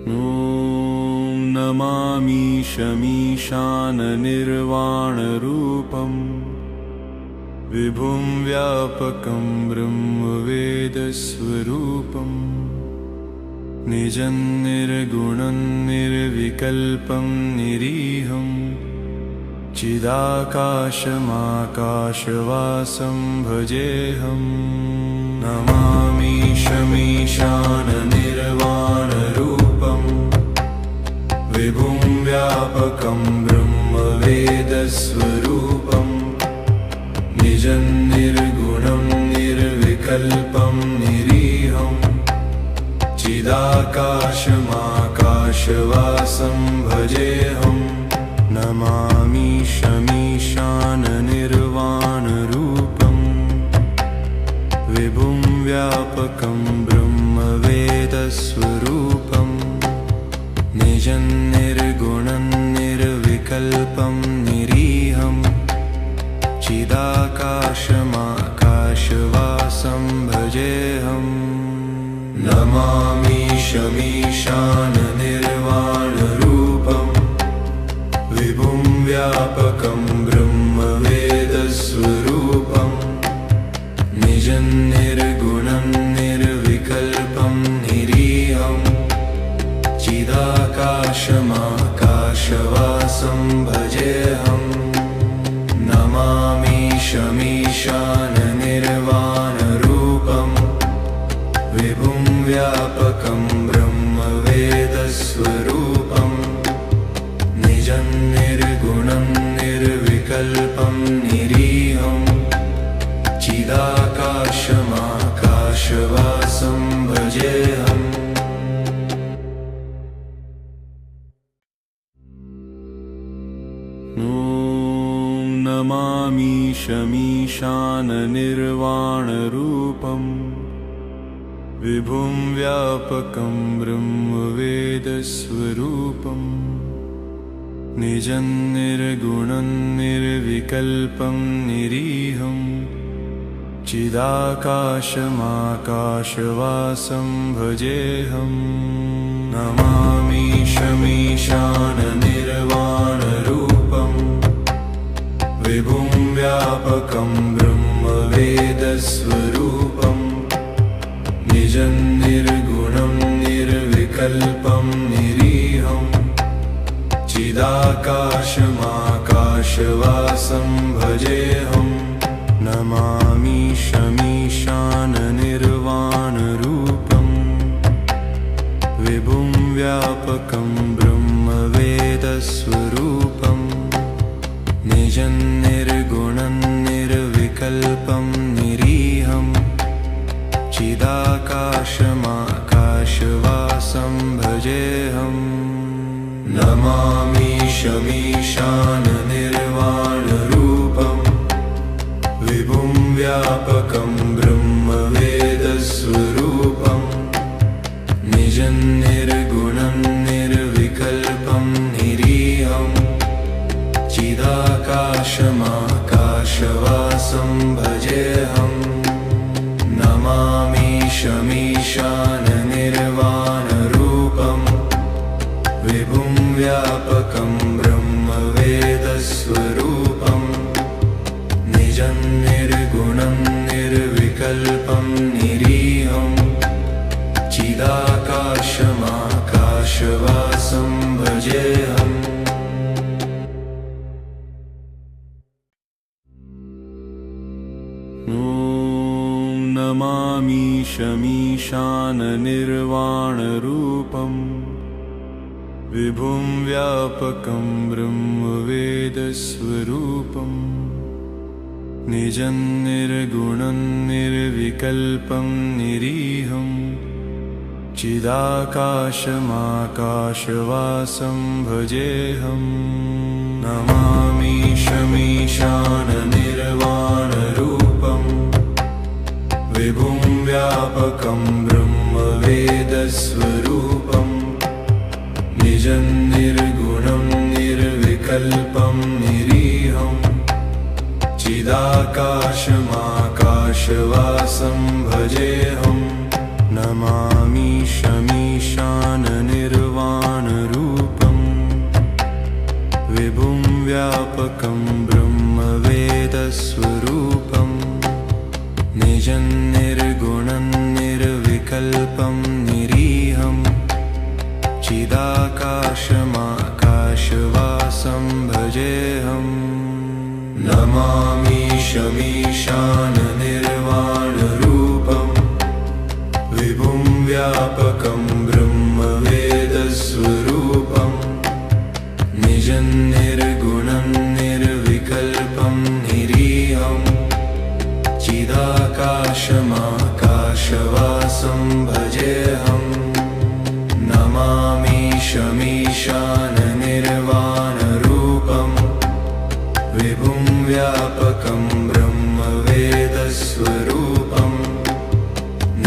ॐ नमामि शमीशाननिर्वाणरूपं विभुं व्यापकं ब्रह्मवेदस्वरूपं निजं निर्गुणं निर्विकल्पं निरीहं चिदाकाशमाकाशवासं भजेऽहं। नमामि शमीशाननिर्वाणरूपं विभुं व्यापकं ब्रह्मवेदस्वरूपं निजं निर्गुणं निर्विकल्पं निरीहं चिदाकाशमाकाशवासं भजेऽहं। नमामि शमीशाननिर्वाणरूपं विभुं व्यापकं ब्रह्मवेदस्वरूपं निजं निर्गुणं निर्विकल्पं निरीहं चिदाकाशमाकाशवासं भजेऽहं। नमामि शमीशाननिर्वाणरूपं विभुं व्यापकं ब्रह्मवेदस्वरूपं निजं निर्गुणं निर्विकल्पं निरीहं चिदाकाशमाकाशवासं भजेऽहं। नमामि शमीशाननिर्वाणरूपं विभुं व्यापकं ब्रह्मवेदस्वरूपं निजं निर्गुणं निर्विकल्पं निरीहं चिदाकाशमाकाशवासं भजेऽहम्। ॐ नमामि शमीशाननिर्वाणरूपं विभुं व्यापकं ब्रह्मवेदस्वरूपं निजं निर्गुणं निर्विकल्पं निरीहं चिदाकाशमाकाशवासं भजेऽहं। नमामि शमीशाननिर्वाणरूपं विभुं व्यापकं ब्रह्मवेदस्वरूपं निजं निर्गुणं निर्विकल्पं निरीहं चिदाकाशमाकाशवासं भजेऽहं। नमामि शमीशाननिर्वाणरूपं विभुं व्यापकं ब्रह्मवेदस्वरूपं निजं निर्गुणं निर्विकल्पं निरीहं चिदाकाशमाकाशवासं भजेऽहं। नमामि शमीशाननिर्वाणरूपं विभुं व्यापकं ब्रह्मवेदस्वरूपं निजं निर्गुणं निर्विकल्पं निरीहं चिदाकाशमाकाशवासं भजेऽहं। नमामि शमीशाननिर्वाणरूपं विभुं व्यापकं ब्रह्मवेदस्वरूपं निजं निर्गुणं निर्विकल्पं निरीहं चिदाकाशमाकाशवासं भजेऽहम्। ॐ नमामि शमीशाननिर्वाणरूपं विभुं व्यापकं ब्रह्मवेदस्वरूपं निजं निर्गुणं निर्विकल्पं निरीहं चिदाकाशमाकाशवासं भजेऽहं। नमामि शमीशाननिर्वाणरूपं विभुं व्यापकं ब्रह्मवेदस्वरूपं निजं निर्गुणं निर्विकल्पं निरीहं चिदाकाशमाकाशवासं भजेऽहं। नमामि शमीशाननिर्वाणरूपं व्यापकं ब्रह्मवेदस्वरूपं निजं निर्गुणं निर्विकल्पं निरीहं चिदाकाशमाकाशवासं भजेऽहम् नमामि शमीशाननिर्वाणरूपं विभुं व्यापकं ब्रह्मवेदस्वरूपं निजं निर्गुणं निर्विकल्पं निरीहं चिदाकाशमाकाशवासं भजेऽहम् नमामि शमीशाननिर्वाणरूपं विभुं व्यापकं ब्रह्मवेदस्वरूपं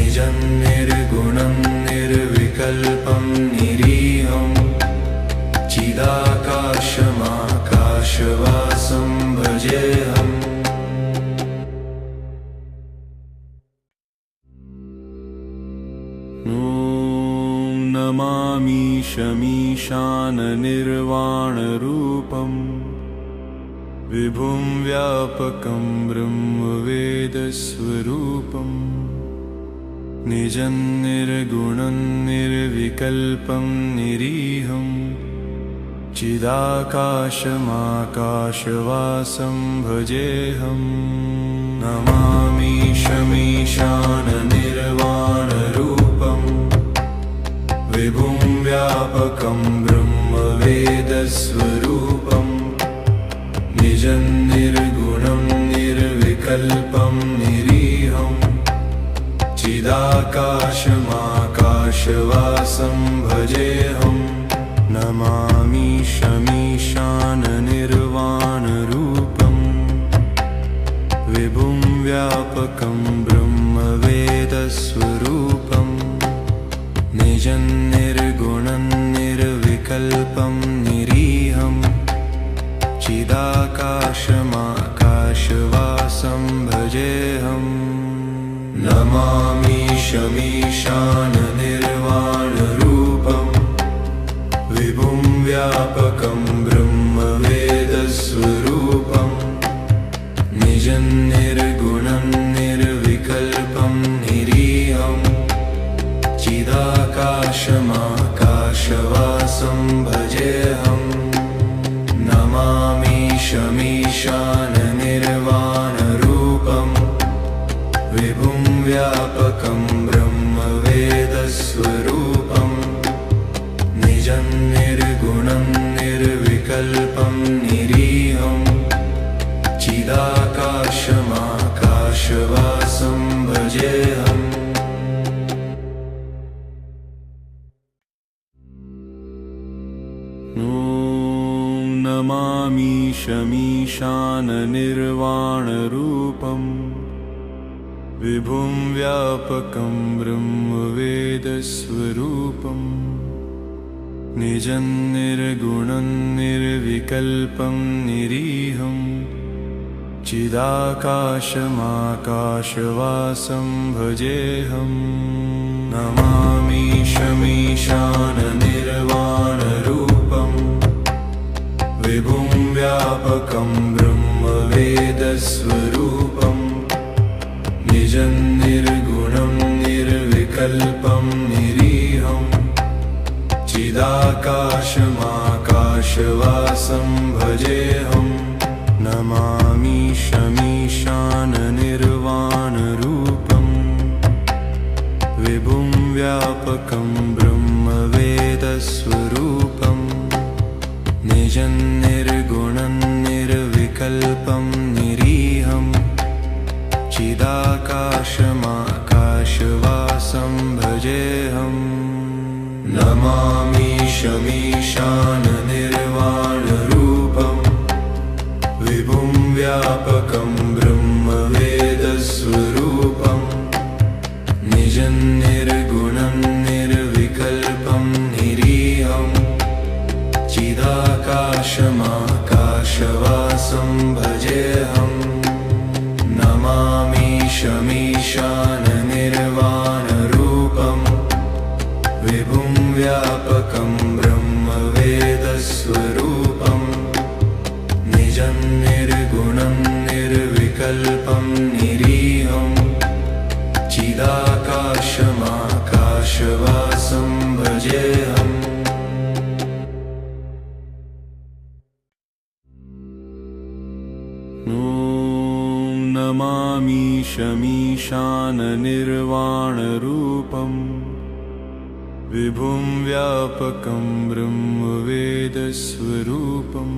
निजं निर्गुणं निर्विकल्पं निरीहं चिदाकाशमाकाशवासं भजेऽहम् नमामि शमीशाननिर्वाणरूपं विभुं व्यापकं ब्रह्मवेदस्वरूपं निजं निर्गुणं निर्विकल्पं निरीहं चिदाकाशमाकाशवासं भजेऽहम् नमामि शमीशाननिर्वाणरूपं विभुं व्यापकं ब्रह्मवेदस्वरूपं निजं निर्गुणं निर्विकल्पं निरीहं चिदाकाशमाकाशवासं भजेऽहम् नमामि शमीशाननिर्वाणरूपं विभुं व्यापकं ब्रह्मवेदस्वरूपं निजं निर्गुणं निर्विकल्पं निरीहं चिदाकाशमाकाशवासं भजेऽहम् नमामि शमीशाननिर्वाणरूपं विभुं व्यापकं ब्रह्मवेदस्वरूपं निजं निर्गुणं निर्विकल्पं निरीहं चिदाकाशमाकाशवासं भजेऽहम् नमामि शमीशाननिर्वाणरूपं विभुं व्यापकं ब्रह्मवेदस्वरूपं निजं निर्गुणं निर्विकल्पं निरीहं चिदाकाशमाकाशवासं भजेऽहम् नमामि शमीशाननिर्वाणरूपं विभुं व्यापकं ब्रह्मवेदस्वरूपं निजं निर्गुणं निर्विकल्पं निरीहं चिदाकाशमाकाशवासं भजेऽहम् नमामि शमीशाननिर्वाणरूपं विभुं व्यापकं ब्रह्मवेदस्वरूपं निजं निर्गुणं निर्विकल्पं निरीहं चिदाकाशमाकाशवासं भजेऽहम् नमामि शमीशाननिर्वाणरूपं विभुं व्यापकं ब्रह्मवेदस्वरूपं निजं निर्गुणं निर्विकल्पं निरीहं चिदाकाशमाकाशवासं भजेऽहम् नमामि शमीशाननिर्वाणरूपं विभुं व्यापकं ब्रह्मवेदस्वरूपं निजं निर्गुणं निर्विकल्पं निरीहं चिदाकाशमाकाशवासं भजेऽहम् नमामि शमीशाननिर्वाणरूपं विभुं व्यापकं ब्रह्मवेदस्वरूपं निजं आकाशवासं भजेऽहम् नमामि शमीशाननिर्वाणरूपम् विभुं व्यापकं ब्रह्मवेदस्वरूपम्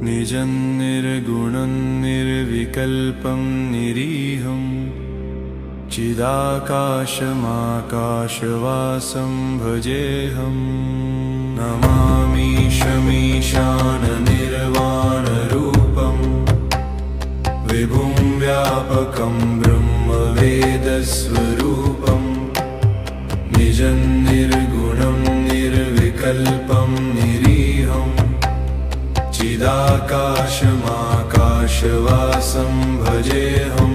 निजं निर्गुणं निर्विकल्पं निरीहं चिदाकाशमाकाशवासं भजेऽहम् नमामि शमीशाननिर्वाणरूपम् विभुं व्यापकं ब्रह्मवेदस्वरूपम् निजं निर्गुणं निर्विकल्पं निरीहं चिदाकाशमाकाशवासं भजेऽहं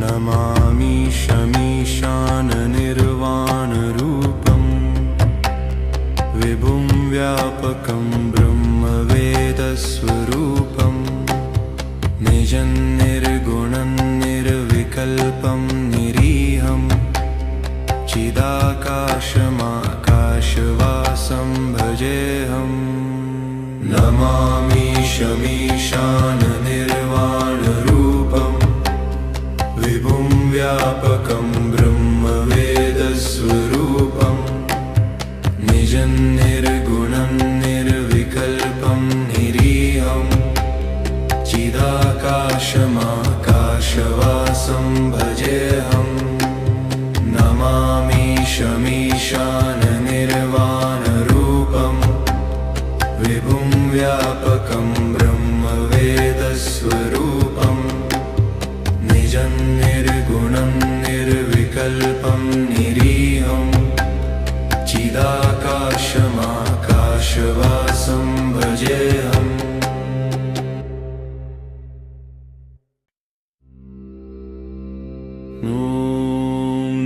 नमामि शमीशाननिर्वाणरूपम् विभुं व्यापकं ब्रह्मवेदस्वरूपम् निजं निर्गुणं निर्विकल्पं निरीहं चिदाकाशमाकाशवासं भजेऽहम् नमामि शमीशाननिर्वाणरूपम् विभुं व्यापकं ब्रह्मवेदस्वरूपम् निजं निर्गुणं निर्विकल्पं निरीहं चिदाकाशमाकाशवासं भजेऽहम् नमामि शमीशाननिर्वाणरूपम् विभुं व्यापकं ब्रह्मवेदस्वरूपम् निजं निर्गुणं निर्विकल्पं निरीहं चिदाकाशमाकाशवासं भजेऽहम्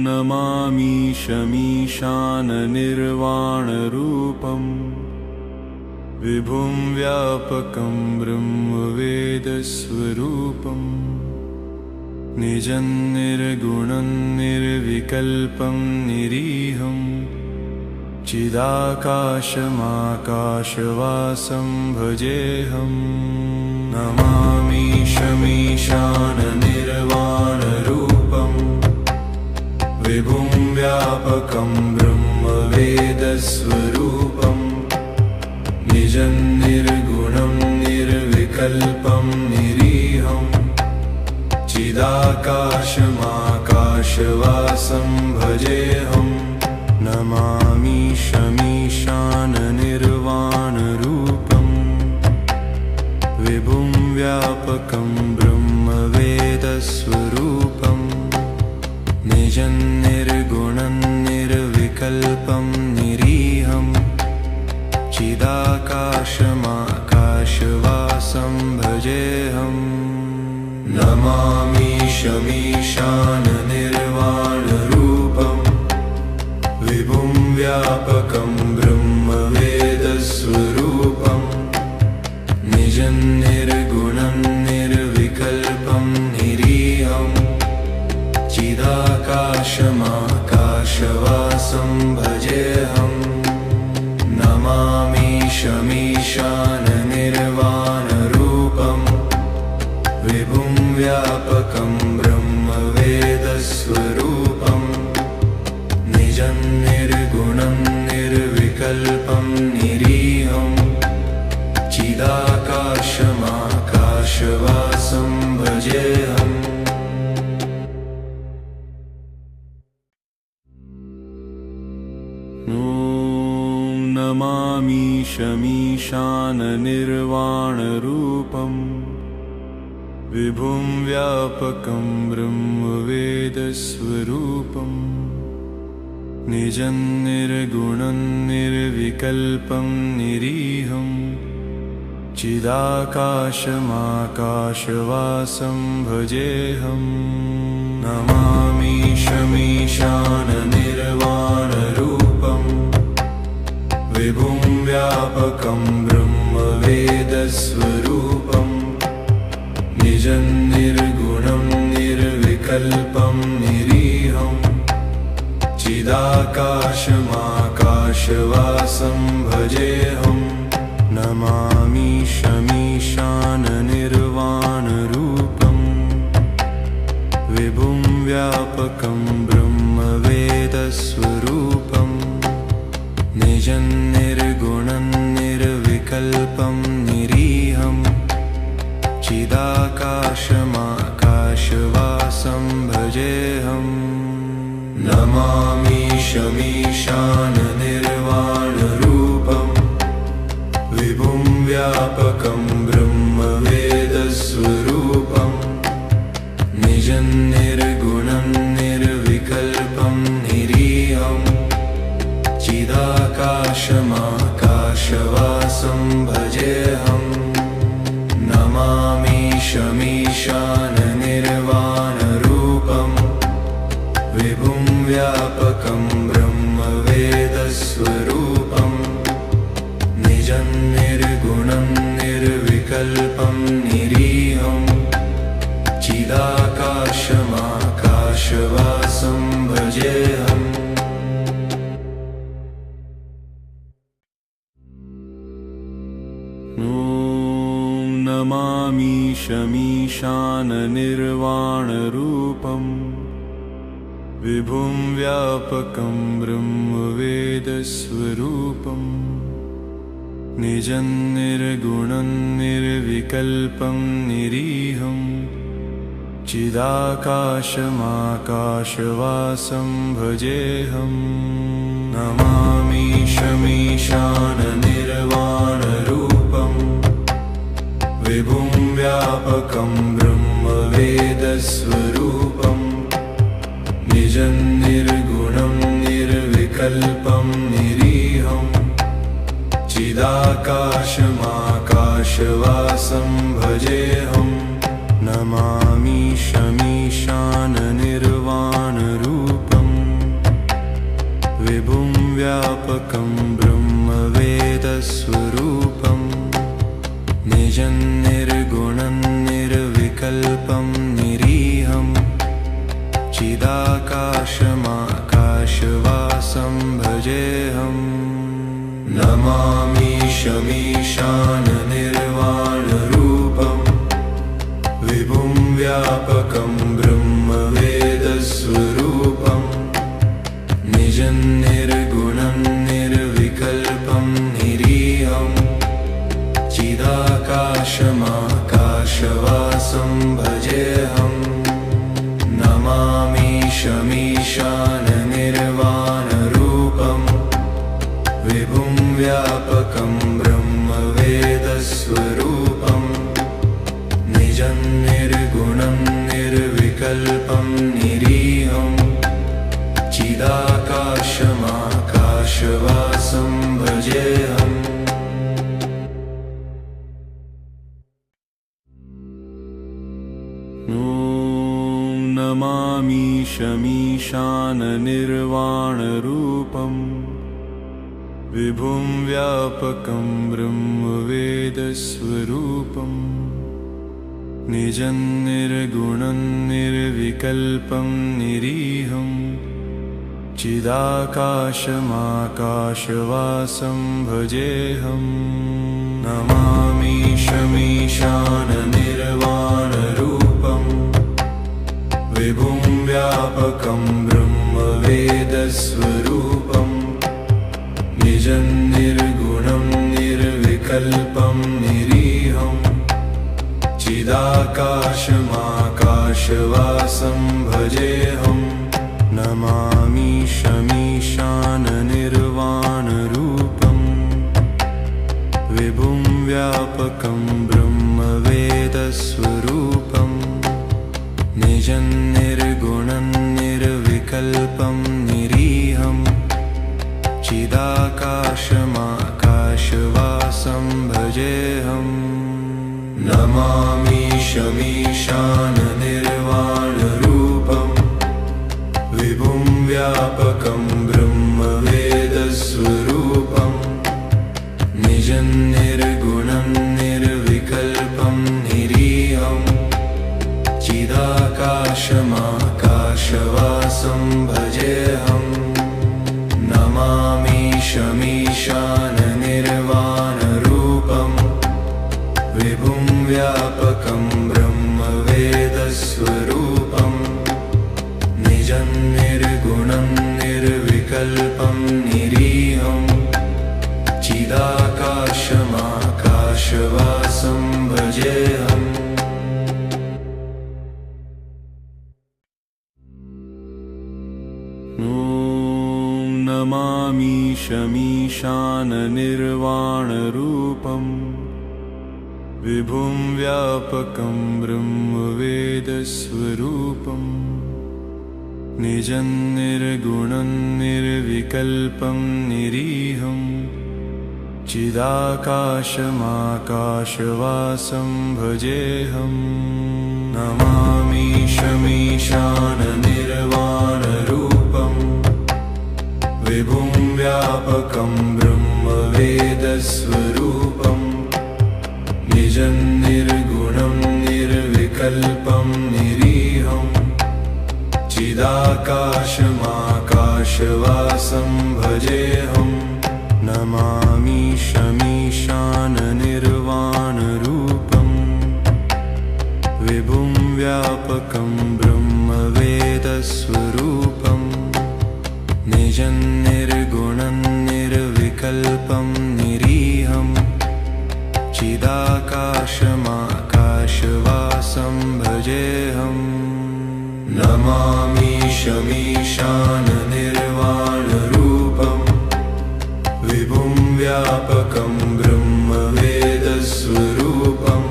नमामि शमीशाननिर्वाणरूपम् विभुं व्यापकं ब्रह्मवेदस्वरूपम् निजं निर्गुणं निर्विकल्पं निरीहं चिदाकाशमाकाशवासं भजेऽहम् नमामि शमीशाननिर्वाणरूपम् विभुं व्यापकं ब्रह्मवेदस्वरूपम् निजं निर्गुणं निर्विकल्पं निरीहं चिदाकाशमाकाशवासं भजेऽहं नमामि शमीशाननिर्वाणरूपम् विभुं व्यापकं ब्रह्मवेदस्वरूपम् निजं निर्गुणं निर्विकल्पं निरीहं चिदाकाशमाकाशवासं भजेऽहम् नमामि शमीशाननिर्वाणरूपम् विभुं व्यापकं ब्रह्मवेदस्वरूपम् निजं निर्गुणं निर्विकल्पं निरीहं चिदाकाशमाकाशवासं भजेऽहम् नमामि शमीशाननिर्वाणरूपम् विभुं व्यापकं ब्रह्मवेदस्वरूपम् निजं निर्गुणं निर्विकल्पं निरीहं चिदाकाशमाकाशवासं भजेऽहम् नमामि शमीशाननिर्वाणरूपम् विभुं व्यापकं ब्रह्मवेदस्वरूपम् निजं निर्गुणं निर्विकल्पं निरीहं चिदाकाशमाकाशवासं भजेऽहम् नमामि शमीशाननिर्वाणरूपम् विभुं व्यापकं ब्रह्मवेदस्वरूपम् निजं निर्गुणं निर्विकल्पं निरीहं चिदाकाशमाकाशवासं भजेऽहं नमामि शमीशाननिर्वाणरूपं विभुं व्यापकं ब्रह्मवेदस्वरूपं निजं निर्गुणं निर्विकल्पं निरीहं चिदाकाशमाकाशवासं भजेऽहं नमामि शमीशाननिर्वाणरूपं विभुं व्यापकं ब्रह्मवेदस्वरूपं निजं निर्गुणं निर्विकल्पं निरीहं चिदाकाशमाकाशवासं भजेऽहं नमामि शमीशाननिर्वाणरूपं विभुं व्यापकं ब्रह्मवेदस्वरूपं निजं निर्गुणं निर्विकल्पं निरीहं चिदाकाशमाकाशवासं भजेऽहम् नमामि शमीशाननिर्वाणरूपं विभुं व्यापकं ब्रह्मवेदस्वरूपं निजं निर्गुणं निर्विकल्पं निरीहं चिदाकाशमाकाशवासं भजेऽहं नमामि शमीशाननिर्वाणरूपं विभुं व्यापकं ब्रह्मवेदस्वरूपं निजं निर्गुणं निर्विकल्पं निरीहं चिदाकाशमाकाशवासं भजेऽहं नमामि शमीशाननिर्वाणरूपं विभुं व्यापकं ब्रह्मवेदस्वरूपं निजं निर्गुणं निर्विकल्पं निरीहं चिदाकाशमाकाशवासं भजेऽहं नमामि शमीशाननिर्वाणरूपं विभुं व्यापकं ब्रह्मवेदस्वरूपं निजं निर्गुणं निर्विकल्पं निरीहं चिदाकाशमाकाशवासं भजेऽहं नमामि शमीशाननिर्वाणरूपं विभुं व्यापकं ब्रह्मवेदस्वरूपं निजं निर्गुणं निर्विकल्पं निरीहं चिदाकाशमाकाशवासं भजेऽहं नमामि शमीशाननिर्वाणरूपं विभुं व्यापकं ब्रह्मवेदस्वरूपं निजं निर्गुणं निर्विकल्पं निरीहं चिदाकाशमाकाशवासं भजेऽहं नमामि शमीशाननिर्वाणरूपं विभुं व्यापकं ब्रह्मवेदस्वरूपं निजं निर्गुणं निर्विकल्पं निरीहं चिदाकाशमाकाशवासं भजेऽहं नमामि शमीशाननिर्वाणरूपं विभुं व्यापकं ब्रह्मवेदस्वरूपं निजं निर्गुणं निर्विकल्पं निरीहं चिदाकाशमाकाशवासं भजेऽहं नमामि शमीशाननिर्वाणरूपं विभुं व्यापकं ब्रह्मवेदस्वरूपं निजं निर्गुणं निर्विकल्पं निरीहं चिदाकाशमाकाशवासं भजेऽहम् नमामि शमीशाननिर्वाणरूपम् विभुं व्यापकं ब्रह्मवेदस्वरूपम् निजं निर्गुणं निर्विकल्पं निरीहम् चिदाकाशमाकाशवासं भजेऽहम् नमामि शमीशाननिर्वाणरूपम् विभुं व्यापकं ब्रह्मवेदस्वरूपम् निजं निर्गुणं निर्विकल्पं निरीहम् चिदाकाशमाकाशवासं भजेऽहम् नमामि शमीशाननिर्वाणरूपम् विभुं व्यापकं ब्रह्मवेदस्वरूपम् निजं निर्गुणं निर्विकल्पं निरीहम् चिदाकाशमाकाशवासं भजेऽहम् नमामि शमीशाननिर्वाणरूपम् विभुं व्यापकं ब्रह्मवेदस्वरूपम्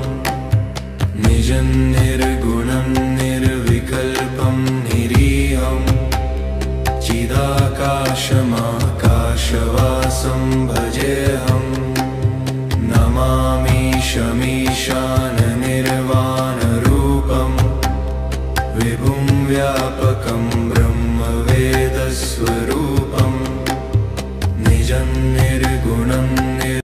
निजं निर्गुणं निर्विकल्पं निरीहम् चिदाकाशमाकाशवासं भजेऽहम् नमामि शमीशाननिर्वाणरूपम् विभुं व्यापकं ब्रह्मवेदस्वरूपम् निजं